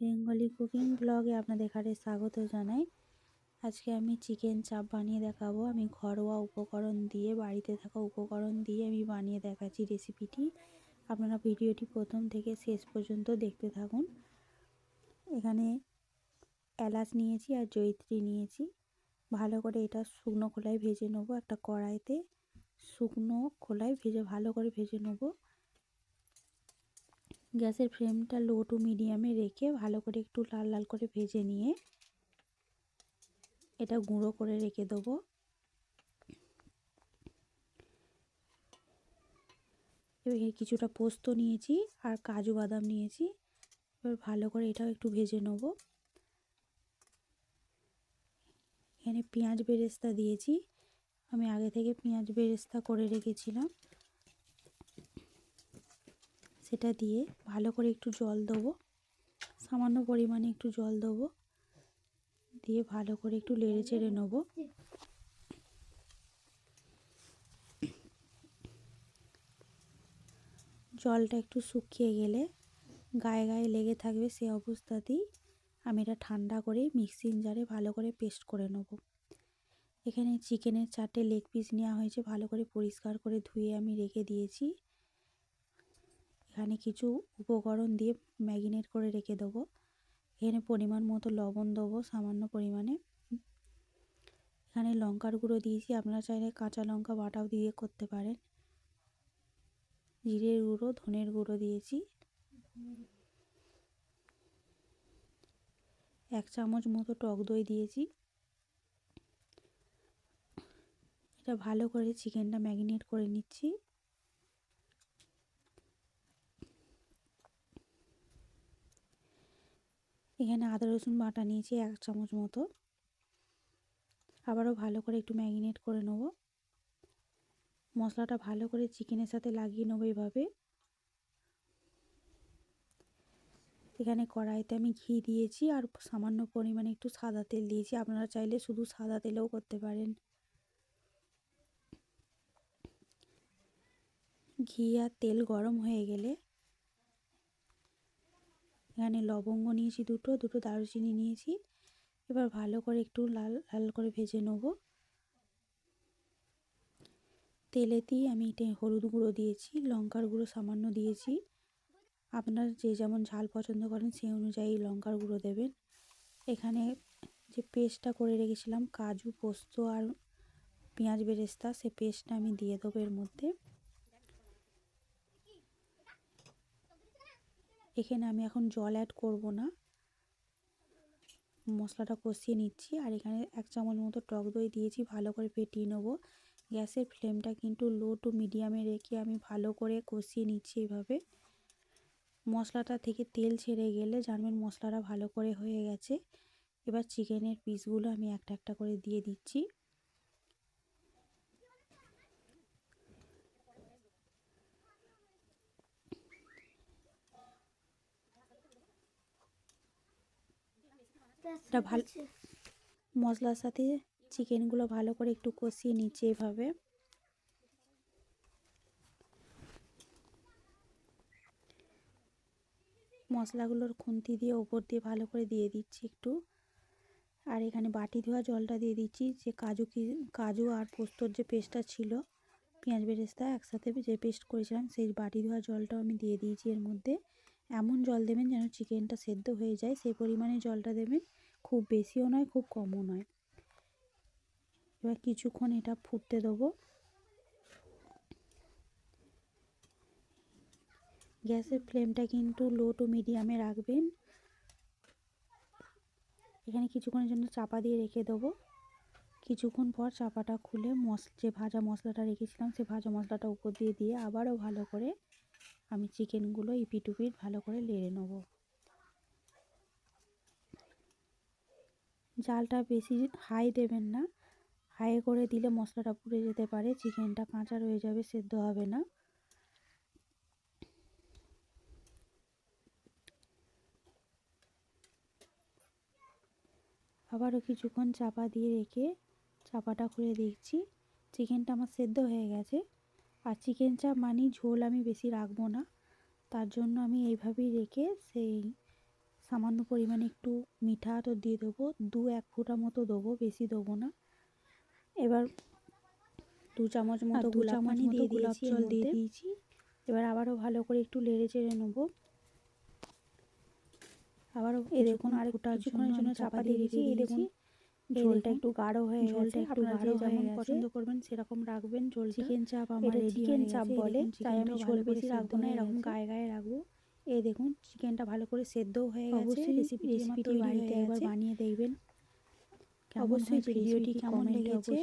Bengali cooking ব্লগে আপনাদের এখানে স্বাগত জানাই। আজকে আমি চিকেন চাপ বানিয়ে দেখাবো। আমি ঘরোয়া উপকরণ দিয়ে, বাড়িতে থাকা উপকরণ দিয়ে আমি বানিয়ে দেখাচ্ছি রেসিপিটি। আপনারা ভিডিওটি প্রথম থেকে শেষ পর্যন্ত দেখতে থাকুন। এখানে এলাচ নিয়েছি আর জয়িত্রী নিয়েছি। ভালো করে এটা শুকনো খোলায় ভেজে নেবো। একটা কড়াইতে শুকনো খোলায় ভালো করে ভেজে নেবো। গ্যাসের ফ্লেমটা লো টু মিডিয়ামে রেখে ভালো করে একটু লাল লাল করে ভেজে নিয়ে এটা গুঁড়ো করে রেখে দেবো। এবার কিছুটা পোস্ত নিয়েছি আর কাজু বাদাম নিয়েছি। এবার ভালো করে এটাও একটু ভেজে নেব। এখানে পেঁয়াজ বেরেস্তা দিয়েছি। আমি আগে থেকে পেঁয়াজ বেরেস্তা করে রেখেছিলাম। সেটা দিয়ে ভালো করে একটু জল দেবো, সামান্য পরিমাণে একটু জল দেবো, দিয়ে ভালো করে একটু নেড়ে চেড়ে নেব। জলটা একটু শুকিয়ে গেলে গায়ে গায়ে লেগে থাকবে, সে অবস্থাতেই আমি এটা ঠান্ডা করে মিক্সিং জারে ভালো করে পেস্ট করে নেব। এখানে চিকেনের 4টে লেগ পিস নেওয়া হয়েছে, ভালো করে পরিষ্কার করে ধুয়ে আমি রেখে দিয়েছি। এখানে কিছু উপকরণ দিয়ে ম্যারিনেট করে রেখে দেবো। এখানে পরিমাণ মতো লবণ দেবো, সামান্য পরিমাণে। এখানে লঙ্কার গুঁড়ো দিয়েছি, আপনারা চাইলে কাঁচা লঙ্কা বাটাও দিয়ে করতে পারেন। জিরের গুঁড়ো, ধনের গুঁড়ো দিয়েছি। 1 চামচ মতো টক দই দিয়েছি। এটা ভালো করে চিকেনটা ম্যারিনেট করে নিচ্ছি। এখানে আদা রসুন বাটা নিয়েছি 1 চামচ মতো। আবারও ভালো করে একটু ম্যারিনেট করে নেব। মশলাটা ভালো করে চিকেনের সাথে লাগিয়ে নেবো এভাবে। এখানে কড়াইতে আমি ঘি দিয়েছি আর সামান্য পরিমাণে একটু সাদা তেল দিয়েছি। আপনারা চাইলে শুধু সাদা তেলেও করতে পারেন। ঘি আর তেল গরম হয়ে গেলে এখানে লবঙ্গ নিয়েছি দুটো দারুচিনি নিয়েছি। এবার ভালো করে একটু লাল লাল করে ভেজে নেব। তেলেতেই আমি হলুদ গুঁড়ো দিয়েছি, লঙ্কার গুঁড়ো সামান্য দিয়েছি। আপনার যে যেমন ঝাল পছন্দ করেন সেই অনুযায়ী লঙ্কার গুঁড়ো দেবেন। এখানে যে পেস্টটা করে রেখেছিলাম কাজু, পোস্ত আর পেঁয়াজ বেরেস্তা, সে পেস্টটা আমি দিয়ে দেবো এর মধ্যে। এখানে আমি এখন জল অ্যাড করব না, মশলাটা কষিয়ে নিচ্ছি। আর এখানে 1 চামচ মতো টক দই দিয়েছি, ভালো করে ফেটিয়ে নেবো। গ্যাসের ফ্লেমটা কিন্তু লো টু মিডিয়ামে রেখে আমি ভালো করে কষিয়ে নিচ্ছি এইভাবে। মশলাটা থেকে তেল ছেড়ে গেলে জানবেন মশলাটা ভালো করে হয়ে গেছে। এবার চিকেনের পিসগুলো আমি একটা একটা করে দিয়ে দিচ্ছি। এটা ভালো মশলার সাথে চিকেনগুলো ভালো করে একটু কষিয়ে নিচ্ছি এভাবে। মশলাগুলোর খুন্তি দিয়ে ওপর দিয়ে ভালো করে দিয়ে দিচ্ছি একটু। আর এখানে বাটি ধোয়া জলটা দিয়ে দিচ্ছি। যে কাজু আর পোস্তর যে পেস্টটা ছিল, পেঁয়াজ বেরেস্তা একসাথে যে পেস্ট করেছিলাম, সেই বাটি ধোয়া জলটাও আমি দিয়ে দিয়েছি এর মধ্যে। এমন জল দেবেন যেন চিকেনটা সেদ্ধ হয়ে যায়, সেই পরিমাণে জলটা দেবেন। খুব বেশিও নয়, খুব কমও নয়। এবার কিছুক্ষণ এটা ফুটতে দেবো। গ্যাসের ফ্লেমটা কিন্তু লো টু মিডিয়ামে রাখবেন। এখানে কিছুক্ষণের জন্য চাপা দিয়ে রেখে দেবো। কিছুক্ষণ পর চাপাটা খুলে যে ভাজা মশলাটা রেখেছিলাম, সেই ভাজা মশলাটা উপর দিয়ে আবারও ভালো করে আমি চিকেনগুলো ইপিট উপিট ভালো করে নেড়ে নেব। জালটা বেশি হাই দেবেন না, হাই করে দিলে মশলাটা পুড়ে যেতে পারে, চিকেনটা কাঁচা রয়ে যাবে, সেদ্ধ হবে না। আবারও কিছুক্ষণ চাপা দিয়ে রেখে চাপাটা খুলে দেখছি চিকেনটা আমার সেদ্ধ হয়ে গেছে। আর চিকেন চাপ মানেই ঝোল আমি বেশি রাখবো না, তার জন্য আমি এইভাবেই রেখে সামান্য পরিমাণে একটু মিঠা আতর দিয়ে দেবো, 2-1 ফোঁটা মতো দেবো, বেশি দেবো না। এবার 2 চামচ মতো গোলাপ পানি দিয়ে গোলাপ জল দিয়ে দিয়েছি। এবার আবারও ভালো করে একটু নেড়ে চেড়ে নেবো। আবারও এই দেখুন আর কিছুক্ষণের জন্য চাপা দিয়ে দিয়েছি। এই দেখুন ঝোলটা একটু গাঢ় হয়ে গেছে। আপনারা যে যেমন পছন্দ করবেন সেরকম রাখবেন ঝোল। চিকেন চাপ আমার রেডি চিকেন চাপ বলে, তাই আমি ঝোল বেশি রাখবো না, এরকম গায়ে গায়ে রাখবো। এই দেখুন চিকেনটা ভালো করে সেদ্ধও হয়ে গেছে। অবশ্যই রেসিপিটি বাড়িতে একবার বানিয়ে দেখবেন। অবশ্যই ভিডিওটি কেমন লেগেছে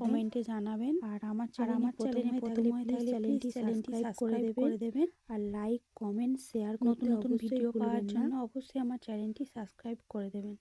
কমেন্টে জানাবেন। আর আমার চ্যানেলে প্রথম হয়ে থাকলে চ্যানেলটি সাবস্ক্রাইব করে দেবেন। আর লাইক কমেন্ট শেয়ার নতুন নতুন ভিডিও পাওয়ার জন্য অবশ্যই আমার চ্যানেলটি সাবস্ক্রাইব করে দেবেন।